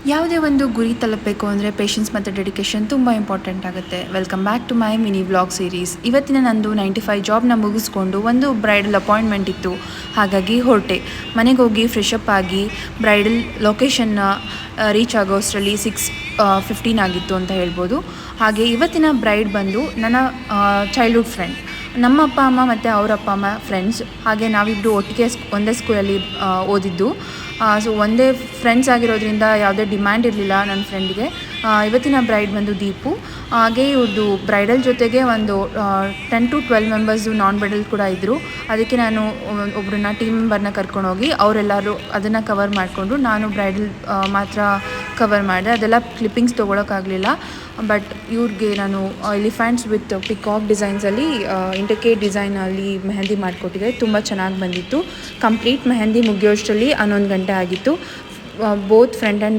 ಯಾವುದೇ ಒಂದು ಗುರಿ ತಲುಪಬೇಕು ಅಂದರೆ ಪೇಷನ್ಸ್ ಮತ್ತು ಡೆಡಿಕೇಶನ್ ತುಂಬ ಇಂಪಾರ್ಟೆಂಟ್ ಆಗುತ್ತೆ. Welcome back to my mini vlog series. ಇವತ್ತಿನ ನಂದು 9 to 5 ಜಾಬ್ನ ಮುಗಿಸ್ಕೊಂಡು ಒಂದು ಬ್ರೈಡಲ್ ಅಪಾಯಿಂಟ್ಮೆಂಟ್ ಇತ್ತು. ಹಾಗಾಗಿ ಹೊರಟೆ. ಮನೆಗೆ ಹೋಗಿ ಫ್ರೆಶಪ್ ಆಗಿ ಬ್ರೈಡಲ್ ಲೊಕೇಶನ್ನ ರೀಚ್ ಆಗೋ ಅಷ್ಟರಲ್ಲಿ 6:15 ಆಗಿತ್ತು ಅಂತ ಹೇಳ್ಬೋದು. ಹಾಗೆ ಇವತ್ತಿನ ಬ್ರೈಡ್ ಬಂದು ನನ್ನ ಚೈಲ್ಡ್ಹುಡ್ ಫ್ರೆಂಡ್. ನಮ್ಮ ಅಪ್ಪ ಅಮ್ಮ ಮತ್ತು ಅವರ ಅಪ್ಪ ಅಮ್ಮ ಫ್ರೆಂಡ್ಸ್. ಹಾಗೆ ನಾವಿಬ್ಬರು ಒಟ್ಟಿಗೆ ಒಂದೇ ಸ್ಕೂಲಲ್ಲಿ ಓದಿದ್ದು. ಸೊ ಒಂದೇ ಫ್ರೆಂಡ್ಸ್ ಆಗಿರೋದ್ರಿಂದ ಯಾವುದೇ ಡಿಮ್ಯಾಂಡ್ ಇರಲಿಲ್ಲ ನನ್ನ ಫ್ರೆಂಡಿಗೆ. ಇವತ್ತಿನ ಬ್ರೈಡ್ ಬಂದು ದೀಪು. ಹಾಗೆ ಇವ್ರದ್ದು ಬ್ರೈಡಲ್ ಜೊತೆಗೆ ಒಂದು 10 to 12 ಮೆಂಬರ್ಸು ನಾನ್ ಬ್ರೈಡಲ್ ಕೂಡ ಇದ್ದರು. ಅದಕ್ಕೆ ನಾನು ಒಬ್ಬರನ್ನ ಟೀಮ್ ಮೆಂಬರ್ನ ಕರ್ಕೊಂಡೋಗಿ ಅವರೆಲ್ಲರೂ ಅದನ್ನು ಕವರ್ ಮಾಡಿಕೊಂಡು ನಾನು ಬ್ರೈಡಲ್ ಮಾತ್ರ ಕವರ್ ಮಾಡಿದೆ. ಅದೆಲ್ಲ ಕ್ಲಿಪ್ಪಿಂಗ್ಸ್ ತೊಗೊಳಕ್ಕಾಗಲಿಲ್ಲ. ಬಟ್ ಇವ್ರಿಗೆ ನಾನು ಎಲಿಫೆಂಟ್ಸ್ ವಿತ್ ಪಿಕಾಕ್ ಡಿಸೈನ್ಸಲ್ಲಿ ಇಂಟಿಕೇಟ್ ಡಿಸೈನಲ್ಲಿ ಮೆಹಂದಿ ಮಾಡಿಕೊಟ್ಟಿದ್ದೆ. ತುಂಬ ಚೆನ್ನಾಗಿ ಬಂದಿತ್ತು. ಕಂಪ್ಲೀಟ್ ಮೆಹಂದಿ ಮುಗಿಯೋಷ್ಟರಲ್ಲಿ 11 ಗಂಟೆ ಆಗಿತ್ತು. Both front and